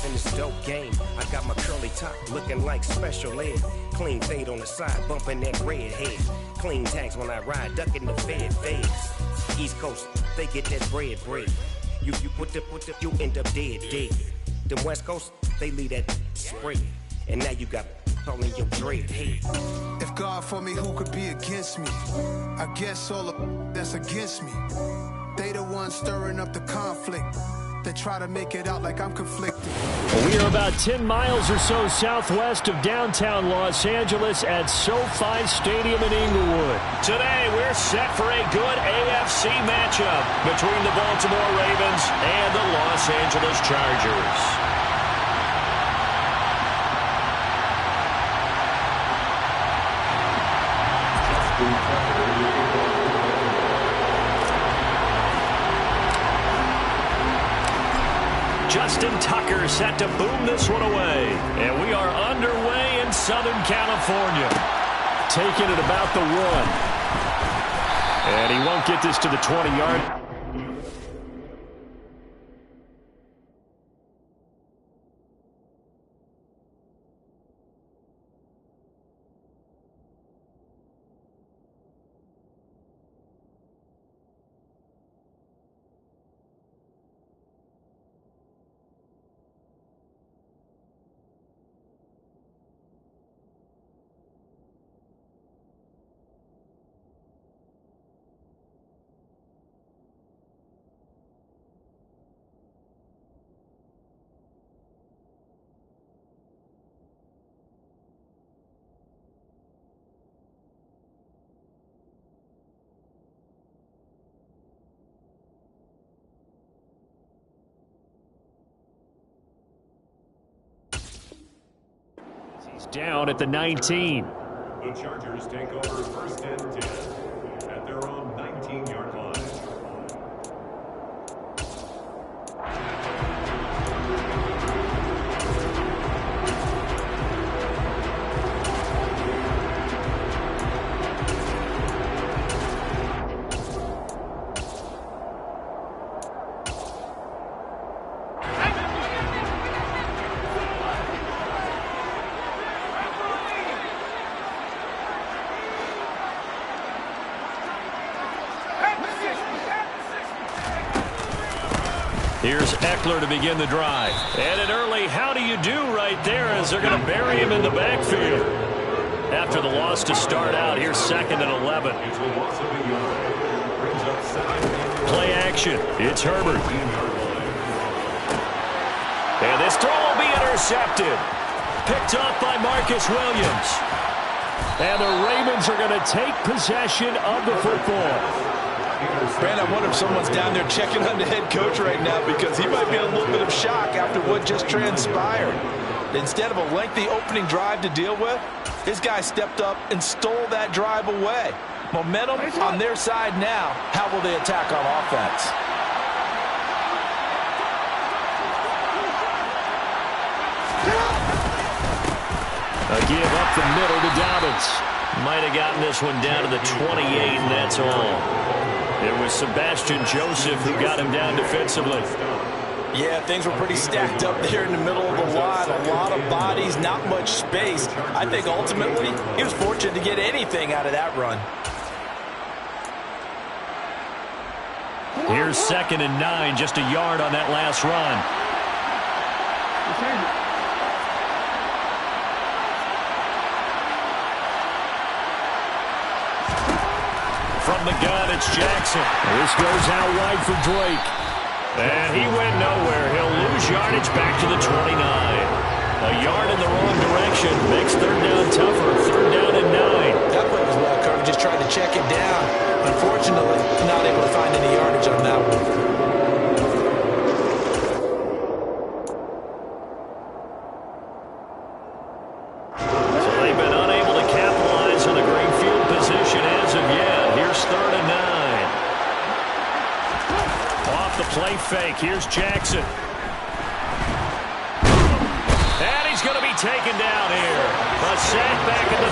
in this dope game. I got my curly top looking like special ed. Clean fade on the side, bumping that red head. Clean tags when I ride, ducking the fades. East Coast, they get that bread. You you end up dead. Them West Coast, they leave that spread. And now you got calling your dread head. If God for me, who could be against me? I guess all the that's against me. They the ones stirring up the conflict. They try to make it out like I'm conflicted. We are about 10 miles or so southwest of downtown Los Angeles at SoFi Stadium in Inglewood. Today, we're set for a good AFC matchup between the Baltimore Ravens and the Los Angeles Chargers. Justin Tucker set to boom this one away. And we are underway in Southern California. Taking it about the 1. And he won't get this to the 20-yard. Down at the 19. The Chargers take over first and 10 at their own 19-yard line. Here's Eckler to begin the drive. And an early how do you do right there as they're going to bury him in the backfield. After the loss to start out, here's 2nd and 11. Play action. It's Herbert. And this throw will be intercepted. Picked off by Marcus Williams. And the Ravens are going to take possession of the football. Brandon, I wonder if someone's down there checking on the head coach right now because he might be in a little bit of shock after what just transpired. Instead of a lengthy opening drive to deal with, his guy stepped up and stole that drive away. Momentum on their side now. How will they attack on offense? A give up the middle to Dobbins. Might have gotten this one down to the 28, and that's all. It was Sebastian Joseph who got him down defensively. Yeah, things were pretty stacked up there in the middle of the line. A lot of bodies, not much space. I think ultimately he was fortunate to get anything out of that run. Here's 2nd and 9, just a yard on that last run. From the gun, it's Jackson. This goes out wide for Drake. And he went nowhere. He'll lose yardage back to the 29. A yard in the wrong direction. Makes 3rd down tougher. 3rd down and 9. That play was well covered. Just tried to check it down. Unfortunately, not able to find any yardage on that one. Play fake. Here's Jackson. And he's going to be taken down here. A sack back at the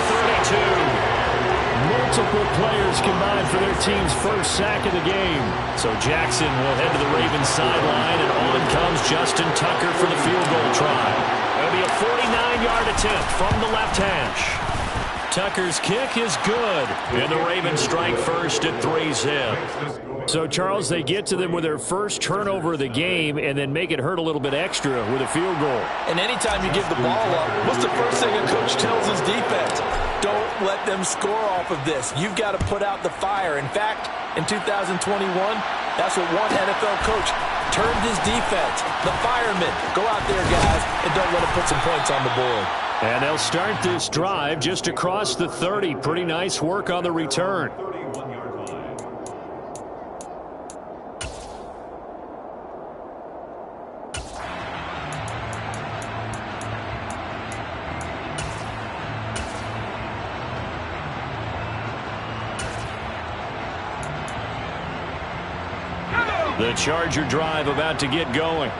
32. multiple players combined for their team's first sack of the game. So Jackson will head to the Ravens sideline, and on comes Justin Tucker for the field goal try. It'll be a 49-yard attempt from the left hash. Tucker's kick is good, and the Ravens strike first at 3-zip. So, Charles, they get to them with their first turnover of the game and then make it hurt a little bit extra with a field goal. And anytime you give the ball up, what's the first thing a coach tells his defense? Don't let them score off of this. You've got to put out the fire. In fact, in 2021, that's what one NFL coach termed his defense. The firemen. Go out there, guys, and don't let them put some points on the board. And they'll start this drive just across the 30. Pretty nice work on the return. The Charger drive about to get going.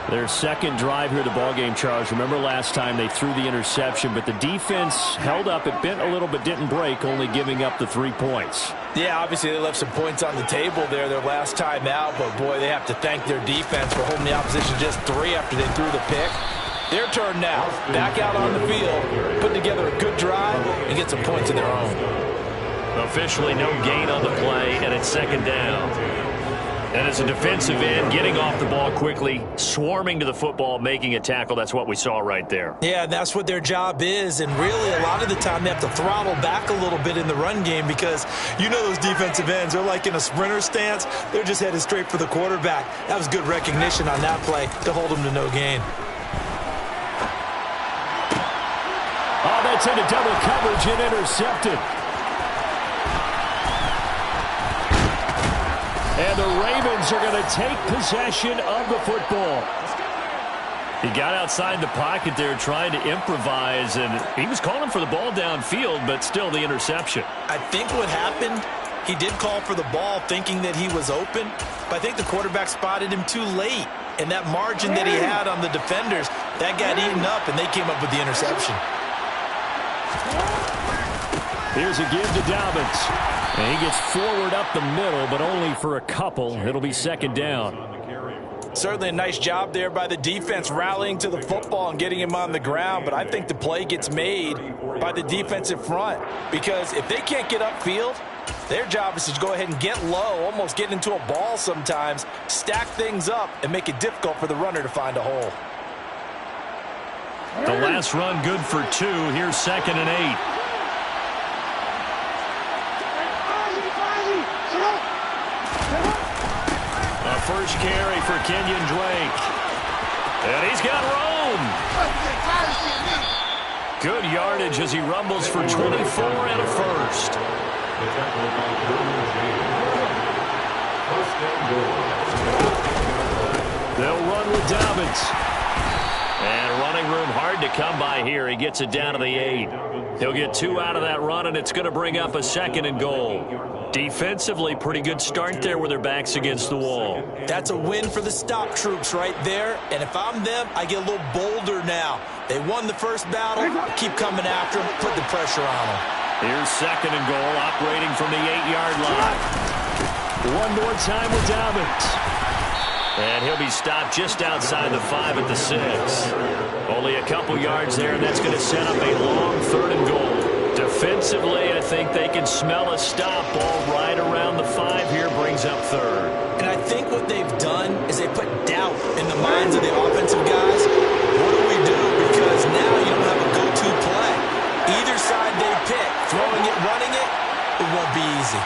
Their second drive here of the ballgame, Charles. Remember last time they threw the interception, but the defense held up. It bent a little but didn't break, only giving up the 3 points. Yeah, obviously they left some points on the table there their last time out, but boy, they have to thank their defense for holding the opposition just 3 after they threw the pick. Their turn now. Back out on the field, put together a good drive, and get some points of their own. Officially no gain on the play, and it's second down. And as a defensive end, getting off the ball quickly, swarming to the football, making a tackle, that's what we saw right there. Yeah, that's what their job is, and really a lot of the time they have to throttle back a little bit in the run game because you know those defensive ends, they're like in a sprinter stance. They're just headed straight for the quarterback. That was good recognition on that play to hold them to no gain. Oh, that's into double coverage and intercepted. And the Ravens are going to take possession of the football. He got outside the pocket there trying to improvise, and he was calling for the ball downfield, but still the interception. I think what happened, he did call for the ball thinking that he was open, but I think the quarterback spotted him too late. And that margin that he had on the defenders, that got eaten up, and they came up with the interception. Here's a give to Dobbins. And he gets forward up the middle, but only for a couple. It'll be second down. Certainly a nice job there by the defense rallying to the football and getting him on the ground, but I think the play gets made by the defensive front because if they can't get upfield, their job is to go ahead and get low, almost get into a ball sometimes, stack things up, and make it difficult for the runner to find a hole. The last run good for 2. Here's 2nd and 8. First carry for Kenyon Drake. And he's got room. Good yardage as he rumbles for 24 and a first. They'll run with Dobbins. And running room hard to come by here. He gets it down to the 8. He'll get 2 out of that run, and it's going to bring up a 2nd and goal. Defensively, pretty good start there with their backs against the wall. That's a win for the stop troops right there. And if I'm them, I get a little bolder now. They won the first battle. Keep coming after them. Put the pressure on them. Here's 2nd and goal, operating from the 8-yard line. One more time with Dobbins. And he'll be stopped just outside the 5 at the 6. Only a couple yards there, and that's going to set up a long 3rd and goal. Defensively, I think they can smell a stop. Ball right around the 5 here, brings up 3rd. And I think what they've done is they put doubt in the minds of the offensive guys. What do we do? Because now you don't have a go-to play. Either side they pick, throwing it, running it, it won't be easy.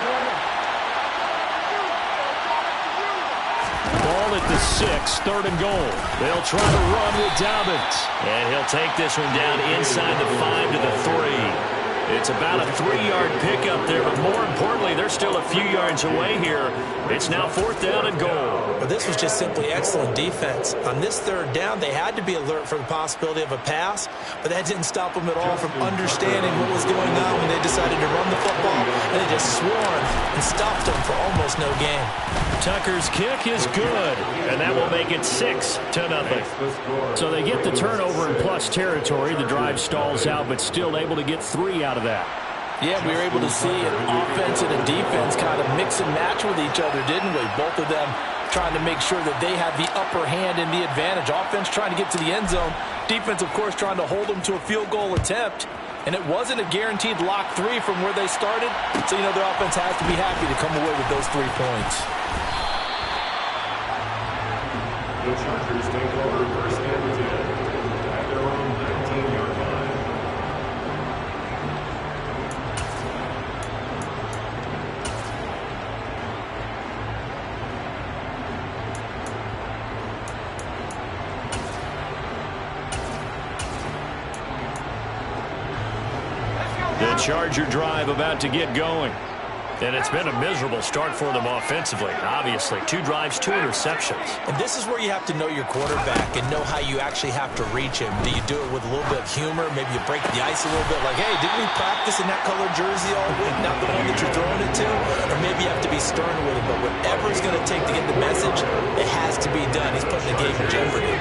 Ball at the 6, 3rd and goal. They'll try to run with Dobbins. And he'll take this one down inside the 5 to the 3. It's about a 3-yard pickup there, but more importantly, they're still a few yards away here. It's now 4th down and goal. Well, this was just simply excellent defense. On this 3rd down, they had to be alert for the possibility of a pass, but that didn't stop them at all from understanding what was going on when they decided to run the football, and they just swarmed and stopped them for almost no gain. Tucker's kick is good, and that will make it 6-0. So they get the turnover in plus territory. The drive stalls out, but still able to get 3 out of that. Yeah, we were able to see an offense and a defense kind of mix and match with each other, didn't we? Both of them trying to make sure that they have the upper hand and the advantage. Offense trying to get to the end zone. Defense, of course, trying to hold them to a field goal attempt. And it wasn't a guaranteed lock 3 from where they started. So, you know, their offense has to be happy to come away with those 3 points. The Chargers take over first and 10 at their own 19-yard line. The Charger drive about to get going. And it's been a miserable start for them offensively, obviously. 2 drives, 2 interceptions. And this is where you have to know your quarterback and know how you actually have to reach him. Do you do it with a little bit of humor? Maybe you break the ice a little bit like, hey, didn't we practice in that color jersey all week? Not the one that you're throwing it to? Or maybe you have to be stern with it. But whatever it's going to take to get the message, it has to be done. He's putting the game in jeopardy.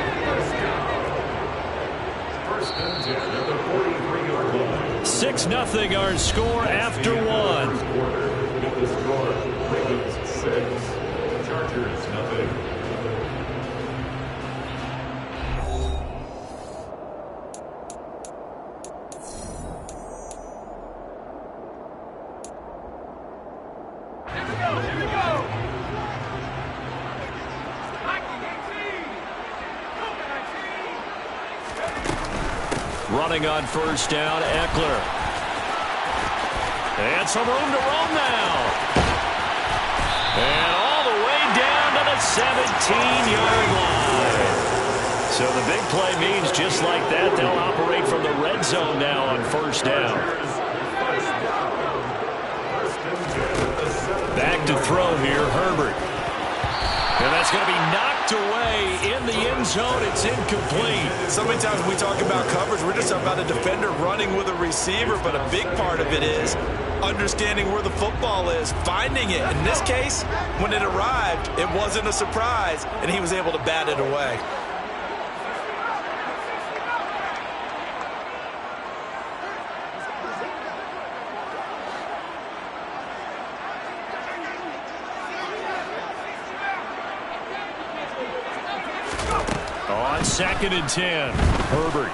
First and 10 at the 43-yard line. 6-0 our score after 1. The score, Ravens 6, Chargers nothing. Here we go. Running on first down, Eckler. And some room to roam now. And all the way down to the 17-yard line. So the big play means just like that, they'll operate from the red zone now on first down. Back to throw here, Herbert. And that's going to be knocked away in the end zone. It's incomplete. So many times we talk about coverage, we're just about a defender running with a receiver, but a big part of it is understanding where the football is, finding it. In this case, when it arrived, it wasn't a surprise, and he was able to bat it away. On 2nd and 10, Herbert.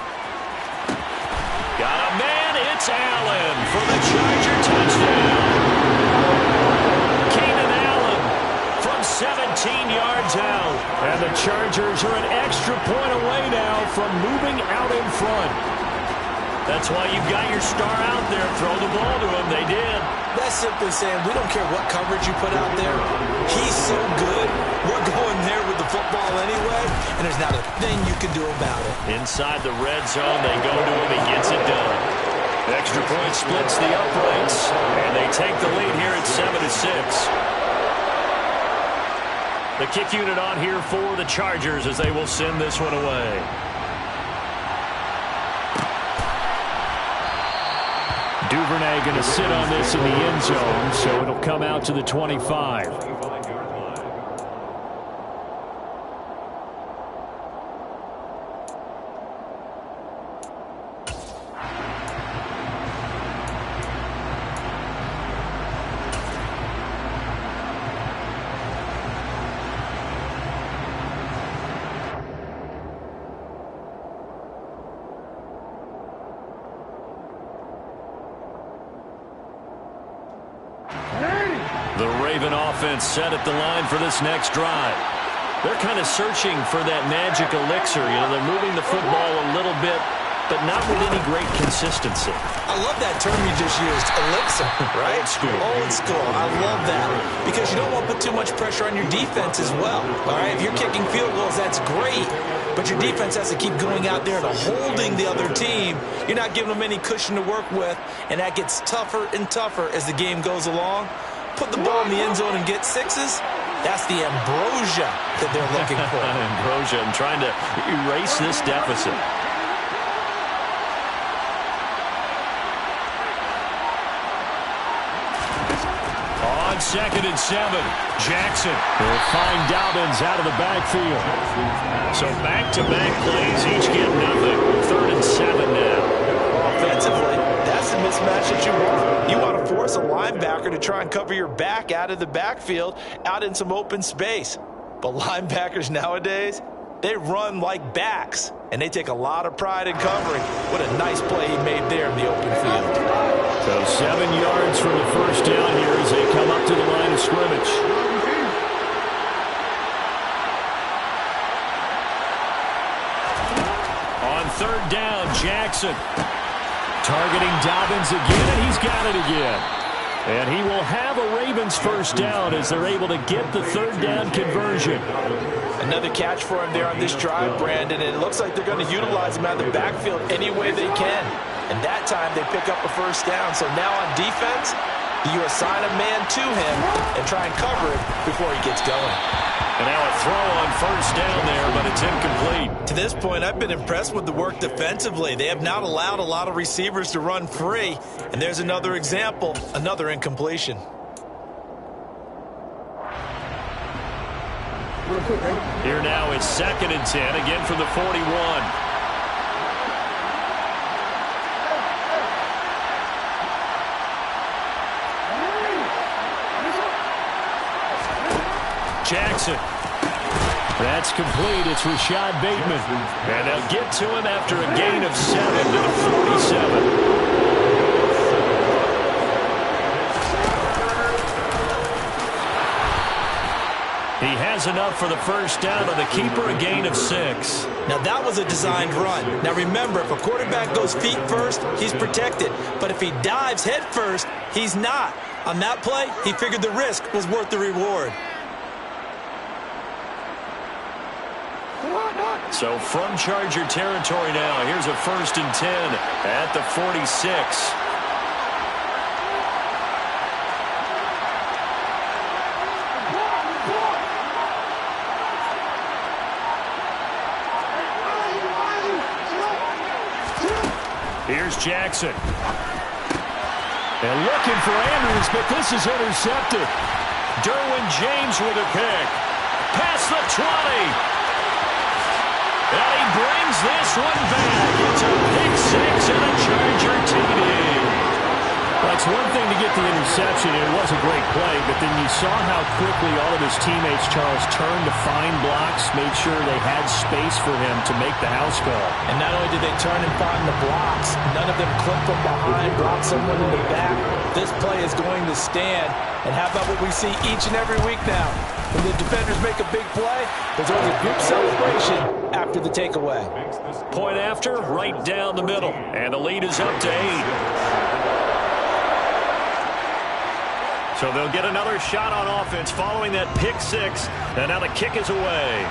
Got a man, it's Allen for the Charger touchdown. Keenan Allen from 17 yards out. And the Chargers are an extra point away now from moving out in front. That's why you've got your star out there. Throw the ball to him. They did. That's simply saying we don't care what coverage you put out there. He's so good. We're going there with the football anyway, and there's not a thing you can do about it. Inside the red zone, they go to him. He gets it done. Extra point splits the uprights, and they take the lead here at 7-6. The kick unit on here for the Chargers as they will send this one away. Duvernay going to sit on this in the end zone, so it'll come out to the 25. The Raven offense set at the line for this next drive. They're kind of searching for that magic elixir. You know, they're moving the football a little bit, but not with any great consistency. I love that term you just used, elixir, right? Old school. Old school. I love that because you don't want to put too much pressure on your defense as well. All right, if you're kicking field goals, that's great, but your defense has to keep going out there and holding the other team. You're not giving them any cushion to work with, and that gets tougher and tougher as the game goes along. Put the ball in the end zone and get 6s. That's the ambrosia that they're looking for. Ambrosia and trying to erase this deficit. On 2nd and 7, Jackson will find Dobbins out of the backfield. So back-to-back plays, each get nothing. 3rd and 7 now. Offensively, that's the mismatch that you want. You linebacker to try and cover your back out of the backfield, out in some open space. But linebackers nowadays, they run like backs, and they take a lot of pride in covering. What a nice play he made there in the open field. So 7 yards from the first down here as they come up to the line of scrimmage. On third down, Jackson targeting Dobbins again, and he's got it again. And he will have a Ravens first down as they're able to get the third down conversion. Another catch for him there on this drive, Brandon, and it looks like they're going to utilize him out of the backfield any way they can. And that time they pick up a first down. So now on defense, you assign a man to him and try and cover it before he gets going. And now a throw on first down there, but it's incomplete. To this point, I've been impressed with the work defensively. They have not allowed a lot of receivers to run free. And there's another example, another incompletion. Here now it's 2nd and 10, again from the 41. Jackson. That's complete. It's Rashad Bateman. And they'll get to him after a gain of 7 to the 47. He has enough for the first down on the keeper, a gain of 6. Now that was a designed run. Now remember, if a quarterback goes feet first, he's protected. But if he dives head first, he's not. On that play, he figured the risk was worth the reward. So from Charger territory now, here's a 1st and 10 at the 46. Here's Jackson. And looking for Andrews, but this is intercepted. Derwin James with a pick. Past the 20. And he brings this one back. It's a pick 6 and a Charger TD. Well, it's one thing to get the interception. It was a great play, but then you saw how quickly all of his teammates, Charles, turned to find blocks, made sure they had space for him to make the house call. And not only did they turn and find the blocks, none of them clip from behind, block someone in the back. This play is going to stand. And how about what we see each and every week now? When the defenders make a big play, there's always a group celebration after the takeaway. Point after, right down the middle. And the lead is up to 8. So they'll get another shot on offense following that pick 6. And now the kick is away.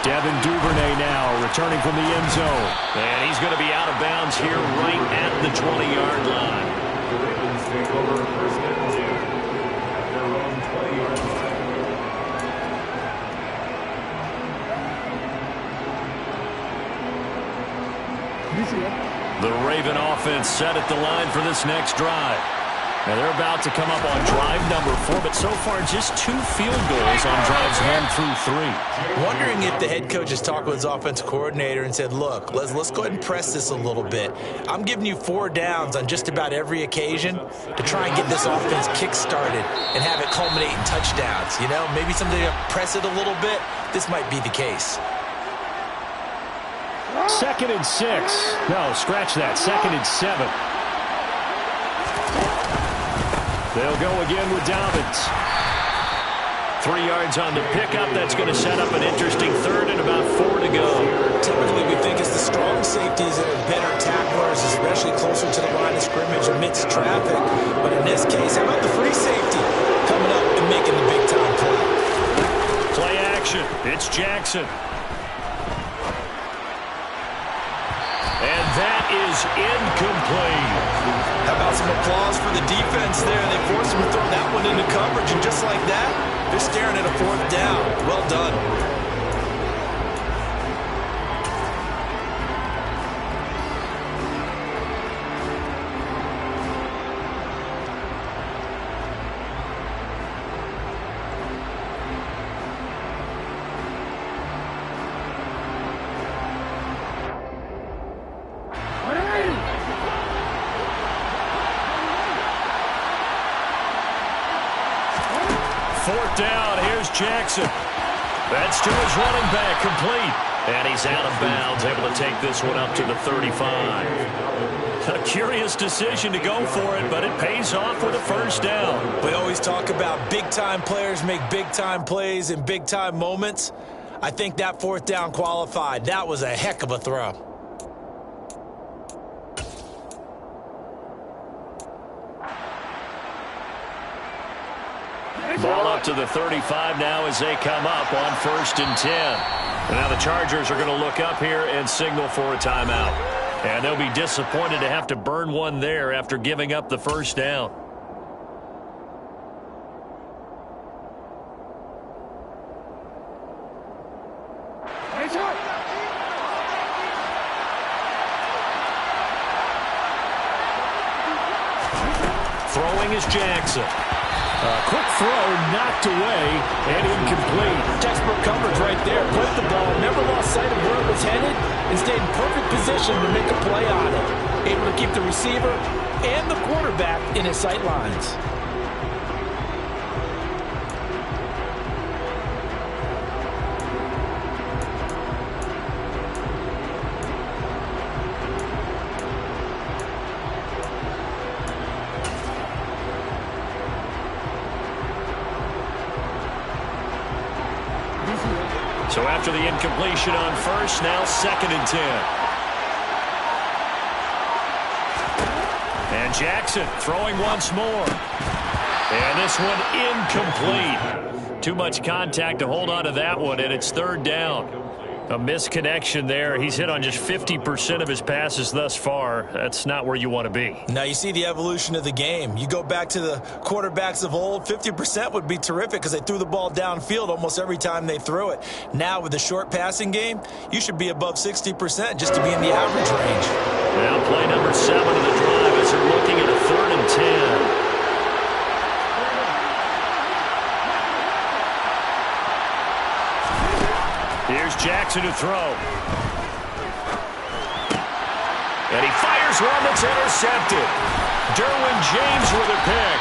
Devin Duvernay now returning from the end zone. And he's going to be out of bounds here right at the 20-yard line. The Ravens take over 1st and 10 at their own 20-yard line. The Raven offense set at the line for this next drive. Now they're about to come up on drive number 4, but so far just 2 field goals on drives 1 through 3. Wondering if the head coach has talked with his offensive coordinator and said, look, let's go ahead and press this a little bit. I'm giving you 4 downs on just about every occasion to try and get this offense kick-started and have it culminate in touchdowns. You know, maybe something to press it a little bit. This might be the case. 2nd and 6. No, scratch that. 2nd and 7. They'll go again with Dobbins. 3 yards on the pickup. That's going to set up an interesting 3rd and about 4 to go. Typically, we think it's the strong safeties that are better tacklers, especially closer to the line of scrimmage amidst traffic. But in this case, how about the free safety coming up and making the big-time play? Play action. It's Jackson. And that is incomplete. How about some applause for the defense there? They forced him to throw that one into coverage, and just like that, they're staring at a 4th down. Well done. Jackson. That's to his running back, complete. And he's out of bounds, able to take this one up to the 35. A curious decision to go for it, but it pays off with a first down. We always talk about big-time players make big-time plays in big-time moments. I think that fourth down qualified. That was a heck of a throw. Ball up to the 35 now as they come up on 1st and 10. And now the Chargers are going to look up here and signal for a timeout. And they'll be disappointed to have to burn one there after giving up the first down. Throwing is Jackson. Quick throw, knocked away, and incomplete. Textbook coverage right there. Put the ball, never lost sight of where it was headed, and stayed in perfect position to make a play on it. Able to keep the receiver and the quarterback in his sight lines. So after the incompletion on first, now 2nd and 10. And Jackson throwing once more. And this one incomplete. Too much contact to hold on to that one, and it's 3rd down. A misconnection there. He's hit on just 50% of his passes thus far. That's not where you want to be. Now you see the evolution of the game. You go back to the quarterbacks of old, 50% would be terrific because they threw the ball downfield almost every time they threw it. Now with the short passing game, you should be above 60% just to be in the average range. Now play number 7 of the drive as they're looking at a 3rd and 10. Here's Jackson to throw. And he fires one that's intercepted. Derwin James with a pick.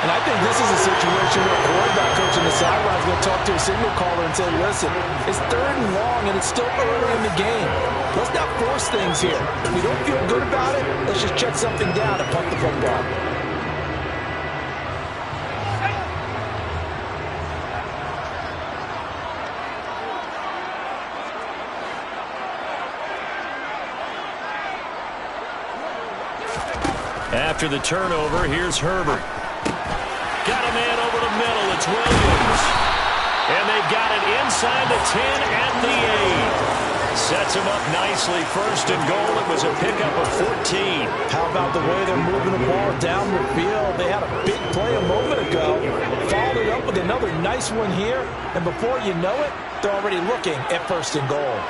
And I think this is a situation where a quarterback coach on the sideline is going to talk to a signal caller and say, listen, it's 3rd and long and it's still early in the game. Let's not force things here. If we don't feel good about it, let's just check something down and punt the football. After the turnover, here's Herbert. Got a man over the middle. It's Williams. And they've got it inside the 10 at the 8. Sets him up nicely. 1st and goal. It was a pickup of 14. How about the way they're moving the ball down the field? They had a big play a moment ago. Followed it up with another nice one here. And before you know it, they're already looking at 1st and goal.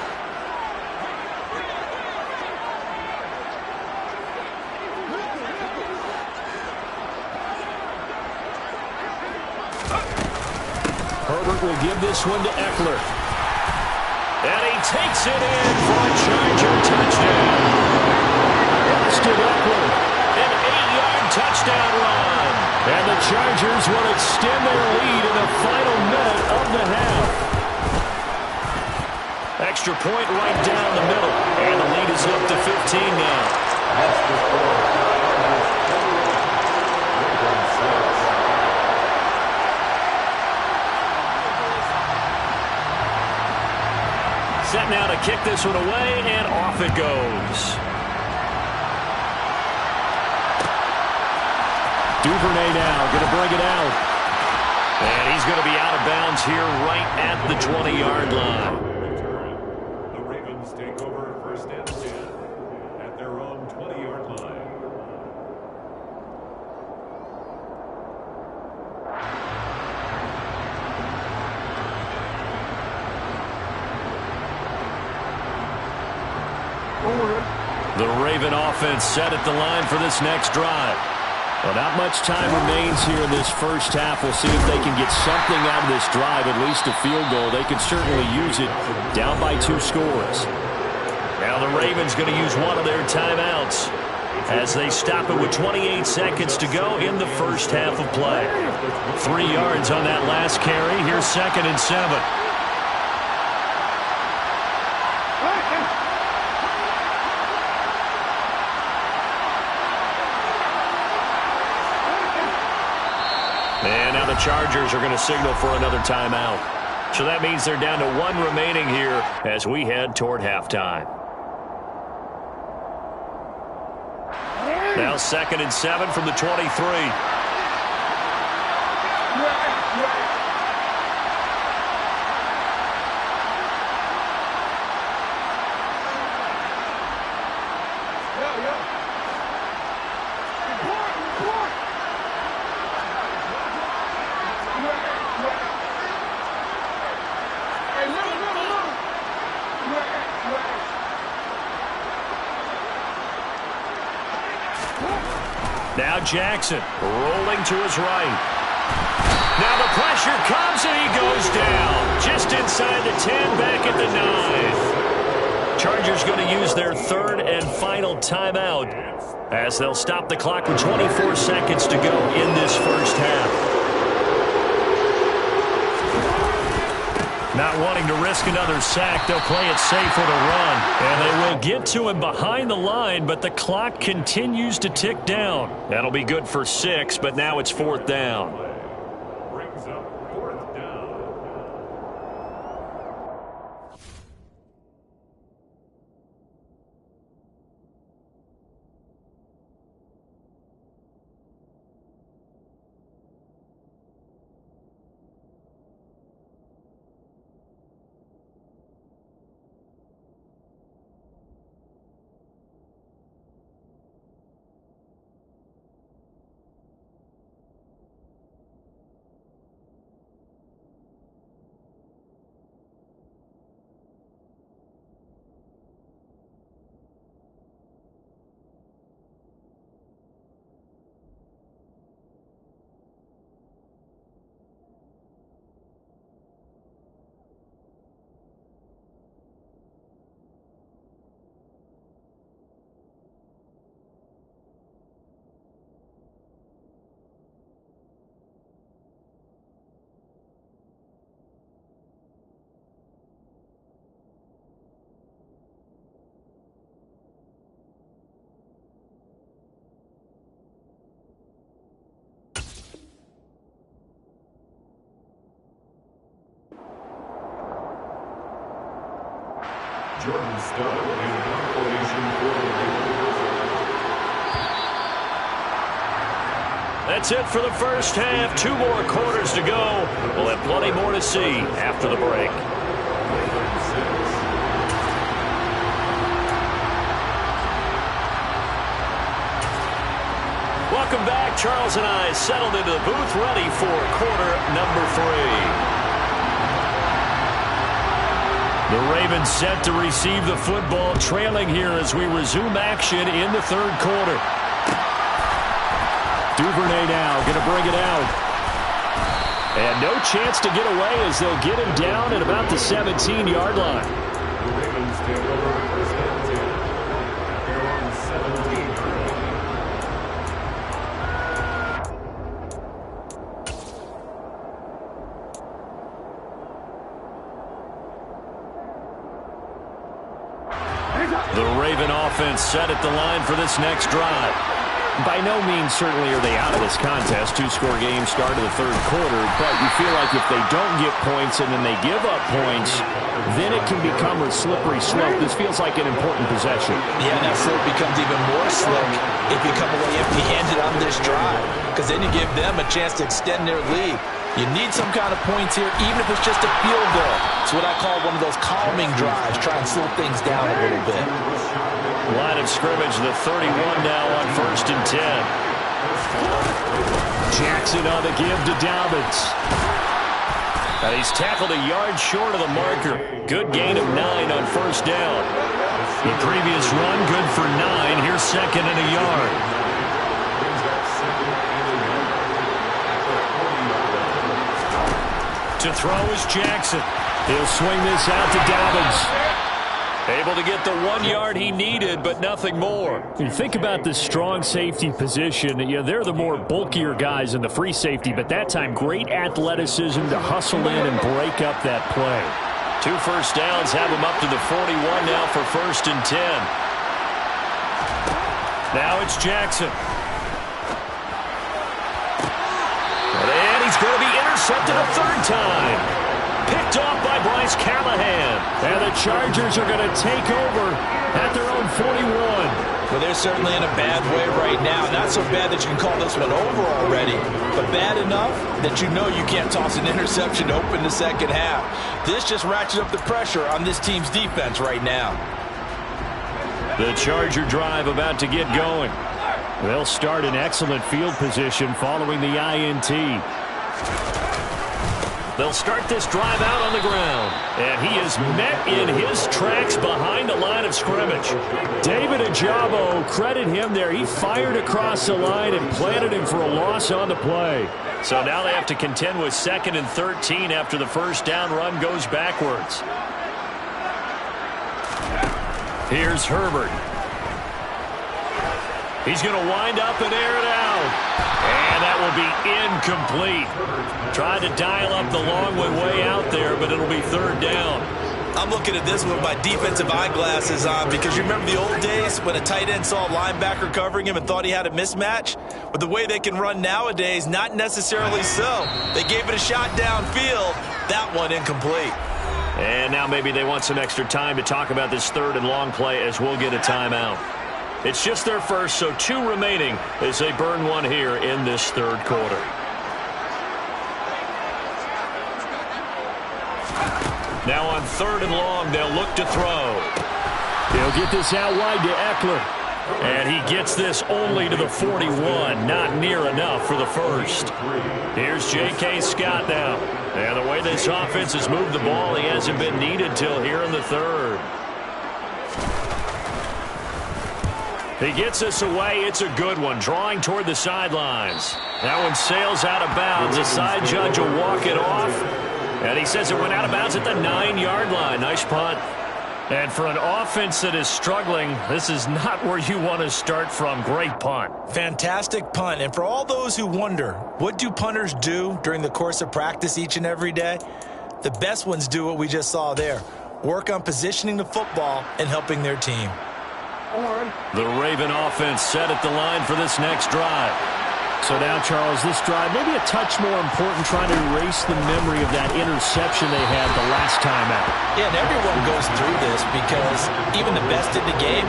Herbert will give this one to Eckler. And he takes it in for a Charger touchdown. Austin Eckler, an 8-yard touchdown run. And the Chargers will extend their lead in the final minute of the half. Extra point right down the middle. And the lead is up to 15 now. Set now to kick this one away, and off it goes. Duvernay now going to bring it out. And he's going to be out of bounds here right at the 20-yard line. The Ravens take over 1st and 10 at their own 20-yard line. The Raven offense set at the line for this next drive. Well, not much time remains here in this first half. We'll see if they can get something out of this drive, at least a field goal. They could certainly use it down by 2 scores. Now the Ravens going to use one of their timeouts. as they stop it with 28 seconds to go in the first half of play. 3 yards on that last carry. Here's 2nd and 7. And now the Chargers are going to signal for another timeout. So that means they're down to 1 remaining here as we head toward halftime. Now 2nd and 7 from the 23. Now Jackson rolling to his right. Now the pressure comes and he goes down. Just inside the 10, back at the 9. Chargers going to use their 3rd and final timeout as they'll stop the clock with 24 seconds to go in this first half. Not wanting to risk another sack, they'll play it safe with a run. And they will get to him behind the line, but the clock continues to tick down. That'll be good for 6, but now it's 4th down. Brings up 4th down. Jordan Stubb in formation for the That's it for the first half. 2 more quarters to go. We'll have plenty more to see after the break. Welcome back. Charles and I settled into the booth ready for quarter number 3. The Ravens set to receive the football, trailing here as we resume action in the 3rd quarter. Duvernay now going to bring it out. And no chance to get away as they'll get him down at about the 17-yard line. The Ravens take over first and 10 at their own 17-yard line. The Raven offense set at the line for this next drive. By no means certainly are they out of this contest. 2-score game start of the 3rd quarter, but you feel like if they don't get points and then they give up points, then it can become a slippery slope. This feels like an important possession. Yeah, and that slope becomes even more slick if you come away empty-handed on this drive, because then you give them a chance to extend their lead. You need some kind of points here, even if it's just a field goal. It's what I call one of those calming drives. Try and slow things down a little bit. Line of scrimmage, the 31 now on 1st and 10. Jackson on the give to Dobbins. And he's tackled a yard short of the marker. Good gain of 9 on 1st down. The previous run, good for 9. Here's 2nd and a yard. To throw is Jackson. He'll swing this out to Dobbins. Able to get the 1 yard he needed, but nothing more. You think about the strong safety position. They're the more bulkier guys in the free safety, but that time great athleticism to hustle in and break up that play. 2 first downs have him up to the 41 now for 1st and 10. Now it's Jackson. And he's going to be intercepted a 3rd time. Picked off by Bryce Callahan. And the Chargers are going to take over at their own 41. Well, they're certainly in a bad way right now. Not so bad that you can call this one over already, but bad enough that you know you can't toss an interception to open the second half. This just ratchets up the pressure on this team's defense right now. The Charger drive about to get going. They'll start in excellent field position following the INT. They'll start this drive out on the ground. And he is met in his tracks behind the line of scrimmage. David Ajabo, credit him there. He fired across the line and planted him for a loss on the play. So now they have to contend with 2nd and 13 after the first down run goes backwards. Here's Herbert. He's going to wind up and air it out. And that will be incomplete. Tried to dial up the long way out there, but it'll be 3rd down. I'm looking at this with my defensive eyeglasses on because you remember the old days when a tight end saw a linebacker covering him and thought he had a mismatch? With the way they can run nowadays, not necessarily so. They gave it a shot downfield. That one incomplete. And now maybe they want some extra time to talk about this 3rd and long play as we'll get a timeout. It's just their first, so 2 remaining as they burn one here in this 3rd quarter. Now on 3rd and long, they'll look to throw. He'll get this out wide to Eckler. And he gets this only to the 41. Not near enough for the first. Here's J.K. Scott now. And the way this offense has moved the ball, he hasn't been needed till here in the 3rd. He gets this away. It's a good one. Drawing toward the sidelines. That one sails out of bounds. The side judge will walk it off. And he says it went out of bounds at the 9-yard line. Nice punt. And for an offense that is struggling, this is not where you want to start from. Great punt. Fantastic punt. And for all those who wonder, what do punters do during the course of practice each and every day? The best ones do what we just saw there. Work on positioning the football and helping their team. The Raven offense set at the line for this next drive. So now, Charles, this drive maybe a touch more important, trying to erase the memory of that interception they had the last time out. Yeah, and everyone goes through this because even the best in the game,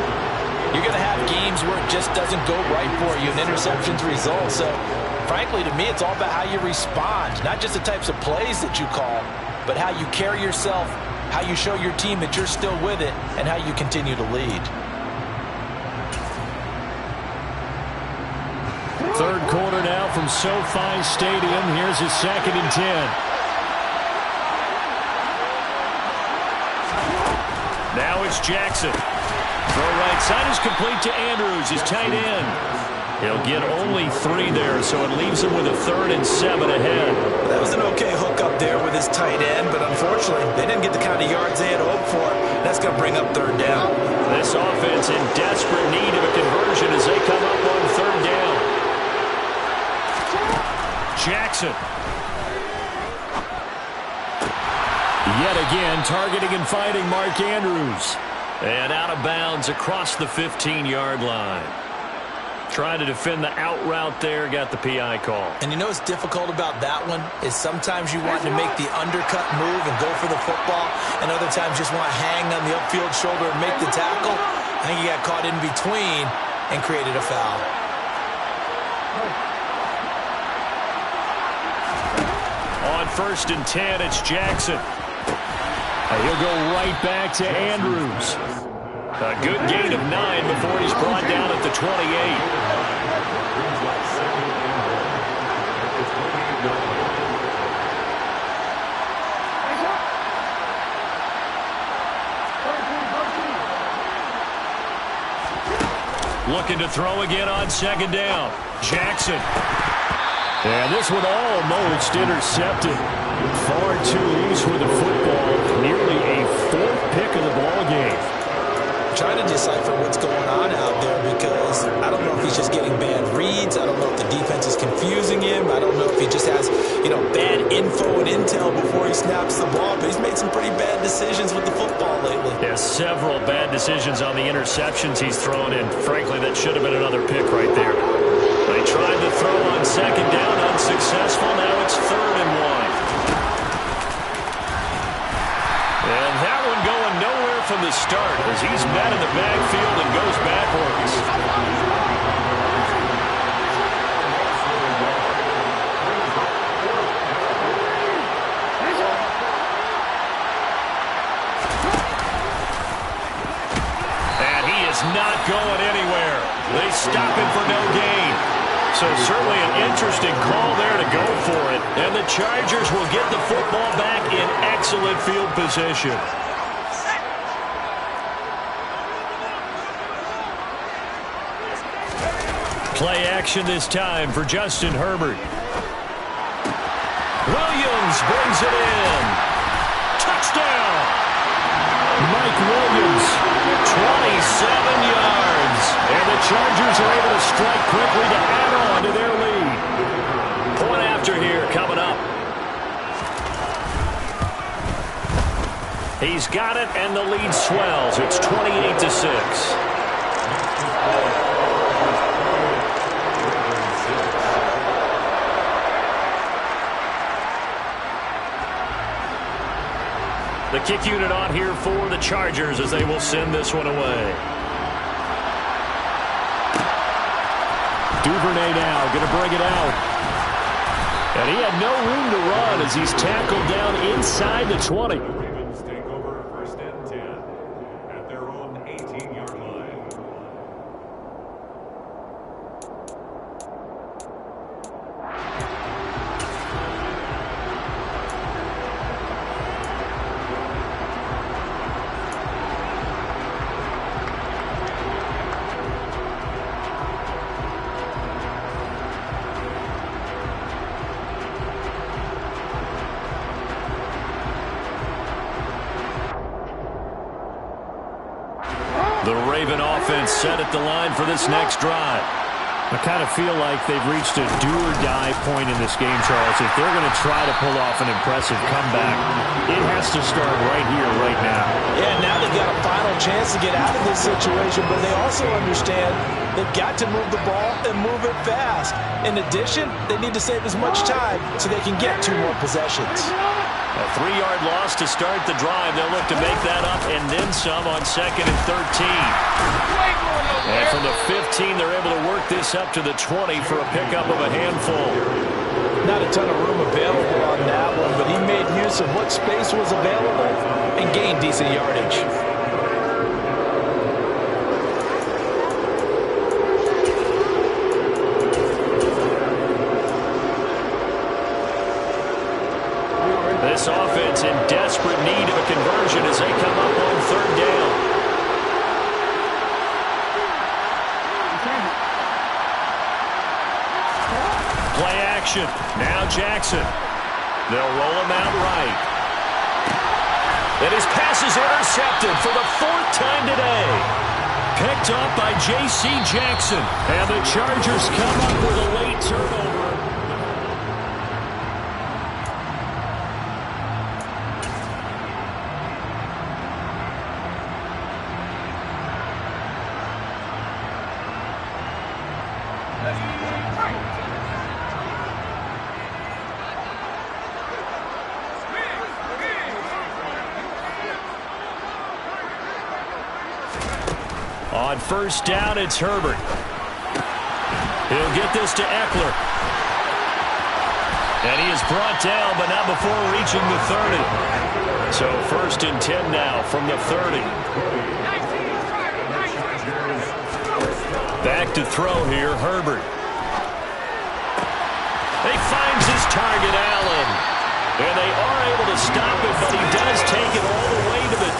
you're going to have games where it just doesn't go right for you and interceptions result. So, frankly, to me, it's all about how you respond, not just the types of plays that you call, but how you carry yourself, how you show your team that you're still with it, and how you continue to lead. 3rd quarter now from SoFi Stadium. Here's his 2nd and 10. Now it's Jackson. Throw right side is complete to Andrews, his tight end. He'll get only 3 there, so it leaves him with a 3rd and 7 ahead. That was an okay hook up there with his tight end, but unfortunately, they didn't get the kind of yards they had hoped for. That's going to bring up 3rd down. This offense in desperate need of a conversion as they come up on 3rd down. Jackson. Yet again, targeting and fighting Mark Andrews. And out of bounds across the 15-yard line. Trying to defend the out route there, got the PI call. And you know what's difficult about that one is sometimes you want to make the undercut move and go for the football, and other times just want to hang on the upfield shoulder and make the tackle. I think he got caught in between and created a foul. On 1st and 10, it's Jackson. He'll go right back to Andrews. A good gain of 9 before he's brought down at the 28. Looking to throw again on 2nd down. Jackson. And this one almost intercepted. Far too loose with the football. Nearly a 4th pick of the ball game. trying to decipher what's going on out there because I don't know if he's just getting bad reads. I don't know if the defense is confusing him. I don't know if he just has, bad info and intel before he snaps the ball. But he's made some pretty bad decisions with the football lately. Yeah, several bad decisions on the interceptions he's thrown in. Frankly, that should have been another pick right there. They tried to throw on second down, unsuccessful. Now it's 3rd and 1. And that one going nowhere from the start as he's met in the backfield and goes backwards. And he is not going anywhere. They stop him for no gain. So certainly an interesting call there to go for it. And the Chargers will get the football back in excellent field position. Play action this time for Justin Herbert. Williams brings it in. Touchdown! Mike Williams, 27 yards. And the Chargers are able to strike quickly to add on to their lead. Point after here coming up. He's got it, and the lead swells. It's 28-6. The kick unit on here for the Chargers as they will send this one away. Duvernay now going to bring it out. And he had no room to run as he's tackled down inside the 20. Ravens take over 1st and 10 at their own 18-yard line. The Raven offense set at the line for this next drive. I kind of feel like they've reached a do-or-die point in this game, Charles. If they're going to try to pull off an impressive comeback, it has to start right here, right now. Yeah, now they've got a final chance to get out of this situation, but they also understand they've got to move the ball and move it fast. In addition, they need to save as much time so they can get 2 more possessions. A 3-yard loss to start the drive. They'll look to make that up and then some on 2nd and 13. And from the 15, they're able to work this up to the 20 for a pickup of a handful. Not a ton of room available on that one, but he made use of what space was available and gained decent yardage. This offense in desperate need of a conversion as they come up on 3rd down. Play action. Now Jackson. They'll roll him out right. And his pass is intercepted for the 4th time today. Picked up by J.C. Jackson. And the Chargers come up with a late turnover. On 1st down, it's Herbert. He'll get this to Eckler. And he is brought down, but not before reaching the 30. So 1st and 10 now from the 30. Back to throw here, Herbert. He finds his target, Allen. And they are able to stop it, but he does take it all the way to the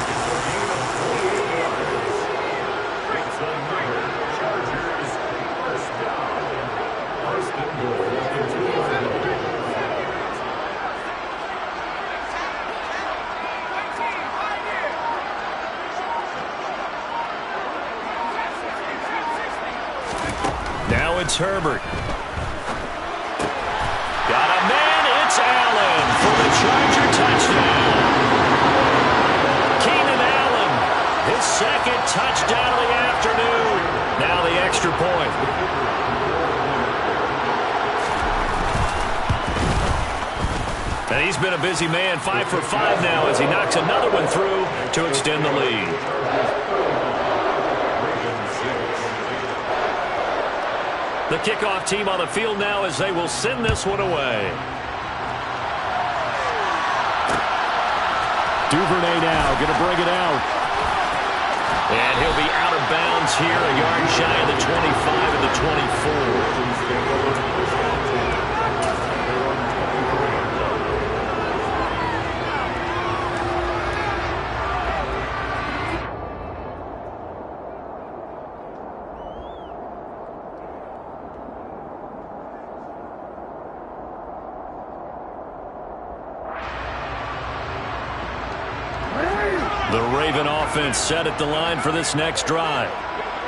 2. it's Herbert. Got a man. It's Allen for the Charger touchdown. Keenan Allen, his second touchdown of the afternoon. Now the extra point. And he's been a busy man, 5 for 5 now as he knocks another one through to extend the lead. The kickoff team on the field now as they will send this one away. Duvernay now going to bring it out. And he'll be out of bounds here, a yard shy of the 25 and the 24. The Raven offense set at the line for this next drive.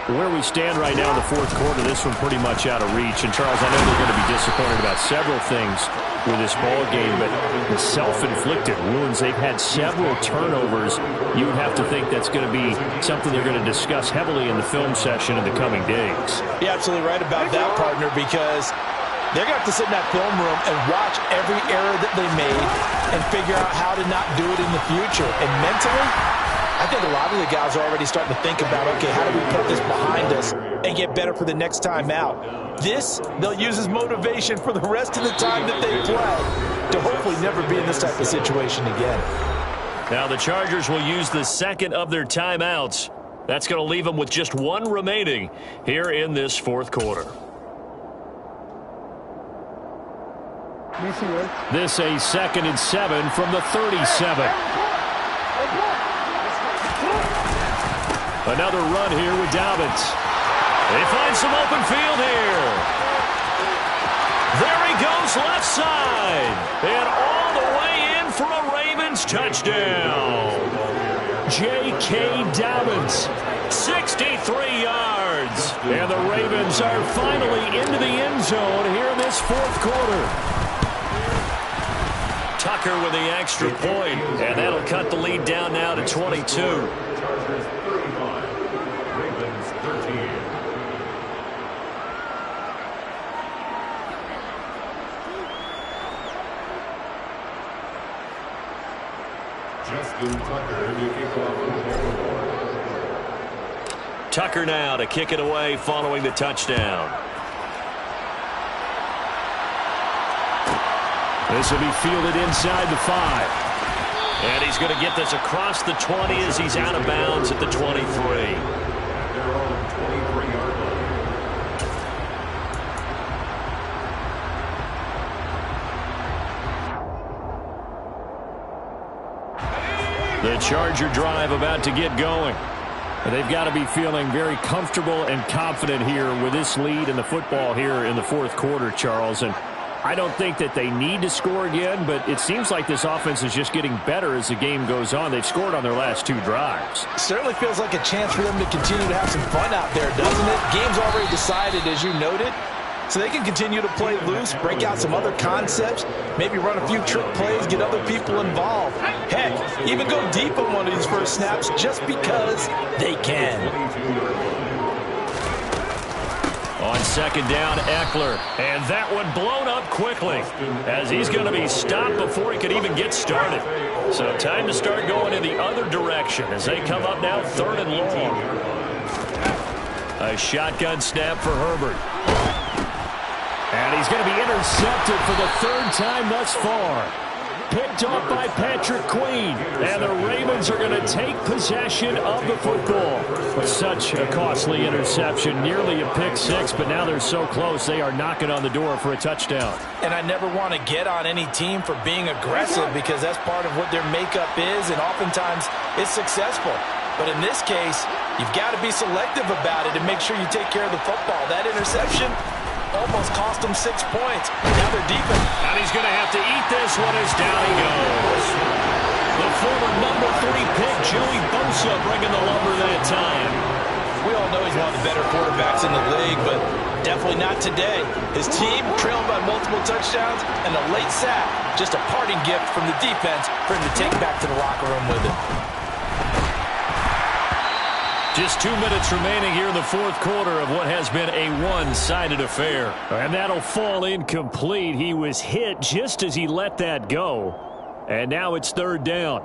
Where we stand right now in the fourth quarter, this one pretty much out of reach. And, Charles, I know they're going to be disappointed about several things with this ball game, but the self-inflicted wounds, they've had several turnovers. You would have to think that's going to be something they're going to discuss heavily in the film session in the coming days. You're absolutely right about that, partner, because they're going to have to sit in that film room and watch every error that they made and figure out how to not do it in the future. And mentally, I think a lot of the guys are already starting to think about, okay, how do we put this behind us and get better for the next time out? This, they'll use as motivation for the rest of the time that they play to hopefully never be in this type of situation again. Now the Chargers will use the second of their timeouts. That's going to leave them with just one remaining here in this fourth quarter. This a 2nd and 7 from the 37. Another run here with Dobbins. They find some open field here. There he goes left side. And all the way in for a Ravens touchdown. J.K. Dobbins, 63 yards. And the Ravens are finally into the end zone here in this fourth quarter. Tucker with the extra point, and that'll cut the lead down now to 22. Chargers 35, Ravens 13. Justin Tucker to kick off. Tucker now to kick it away following the touchdown. This will be fielded inside the 5. And he's going to get this across the 20 as he's out of bounds at the 23. Their own 23-yard line. The Charger drive about to get going. They've got to be feeling very comfortable and confident here with this lead in the football here in the fourth quarter, Charles. And I don't think that they need to score again, but it seems like this offense is just getting better as the game goes on. They've scored on their last 2 drives. Certainly feels like a chance for them to continue to have some fun out there, doesn't it? Game's already decided, as you noted, so they can continue to play loose, break out some other concepts, maybe run a few trick plays, get other people involved. Heck, even go deep on one of these first snaps just because they can. On second down, Eckler. And that one blown up quickly as he's going to be stopped before he could even get started. So time to start going in the other direction as they come up now 3rd and long. A shotgun snap for Herbert. And he's going to be intercepted for the 3rd time thus far. Picked off by Patrick Queen. And the Ravens are going to take possession of the football. Such a costly interception. Nearly a pick 6, but now they're so close they are knocking on the door for a touchdown. And I never want to get on any team for being aggressive because that's part of what their makeup is, and oftentimes it's successful. But in this case, you've got to be selective about it and make sure you take care of the football. That interception almost cost them 6 points. Now they're deep. And he's going to have to eat this one as down he goes. The former number 3 pick, Joey Bosa, bringing the lumber that time. We all know he's one of the better quarterbacks in the league, but Definitely not today. His team trailed by multiple touchdowns, and a late sack, just a parting gift from the defense for him to take back to the locker room with him. Just 2 minutes remaining here in the fourth quarter of what has been a one-sided affair. And that'll fall incomplete. He was hit just as he let that go. And now it's third down.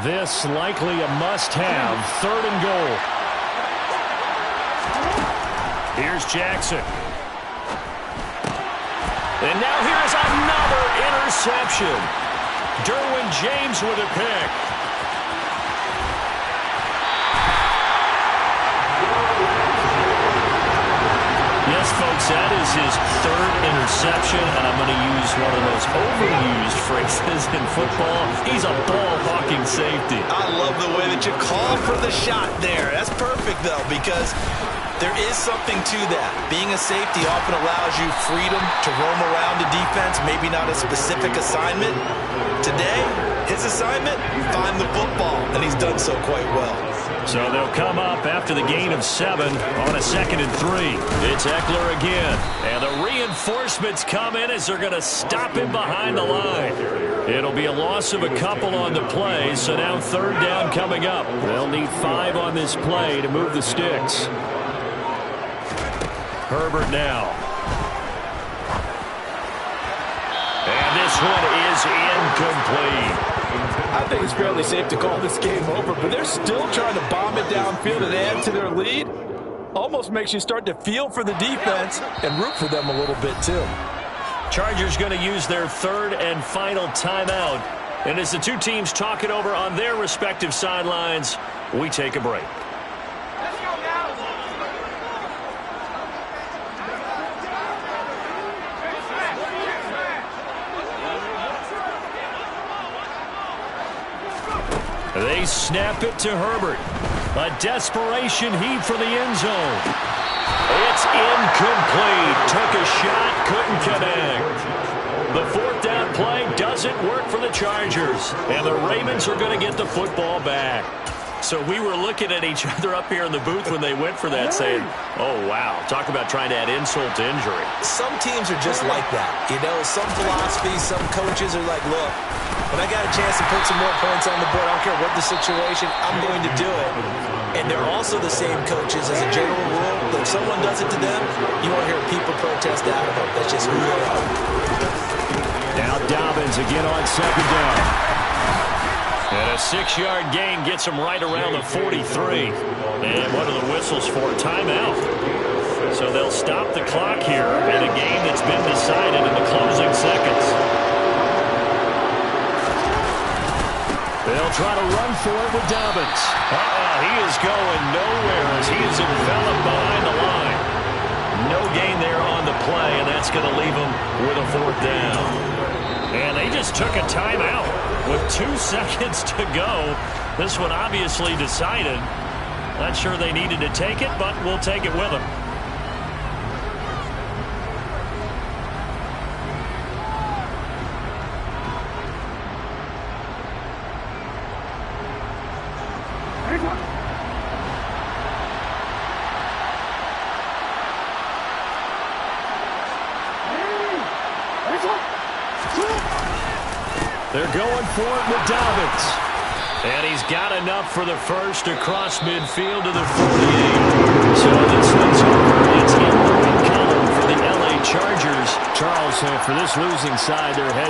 This likely a must-have, third and goal. Here's Jackson. And now here's another interception. Derwin James with a pick. Yes, folks, that is his third interception, and I'm going to use one of the most overused phrases in football. He's a ball-hawking safety. I love the way that you call for the shot there. That's perfect, though, because there is something to that. Being a safety often allows you freedom to roam around the defense, maybe not a specific assignment. Today, his assignment, find the football, and he's done so quite well. So they'll come up after the gain of 7 on a 2nd and 3. It's Eckler again. And the reinforcements come in as they're going to stop him behind the line. It'll be a loss of a couple on the play, so now third down coming up. They'll need 5 on this play to move the sticks. Herbert now. And this one is incomplete. I think it's fairly safe to call this game over, but they're still trying to bomb it downfield and add to their lead. Almost makes you start to feel for the defense and root for them a little bit too. Chargers going to use their third and final timeout. And as the two teams talk it over on their respective sidelines, we take a break. They snap it to Herbert. A desperation heave for the end zone. It's incomplete. Took a shot, couldn't connect. The fourth down play doesn't work for the Chargers. And the Ravens are going to get the football back. So we were looking at each other up here in the booth when they went for that saying, oh, wow, talk about trying to add insult to injury. Some teams are just like that. You know, some philosophies, some coaches are like, look, when I got a chance to put some more points on the board, I don't care what the situation, I'm going to do it. And they're also the same coaches as a general rule. If someone does it to them, you won't hear people protest out of them. That's just who they are. Now Dobbins again on second down. And a 6-yard gain gets him right around the 43. And what are the whistles for? Timeout. So they'll stop the clock here in a game that's been decided in the closing seconds. They'll try to run for it with Dobbins. He is going nowhere as he is enveloped behind the line. No gain there on the play, and that's going to leave him with a fourth down. And they just took a timeout with 2 seconds to go. This one obviously decided. Not sure they needed to take it, but we'll take it with them. They're going for it with Dobbins. And he's got enough for the first across midfield to the 48. So this one's over. It's in the win column for the LA Chargers. Charles, for this losing side, their head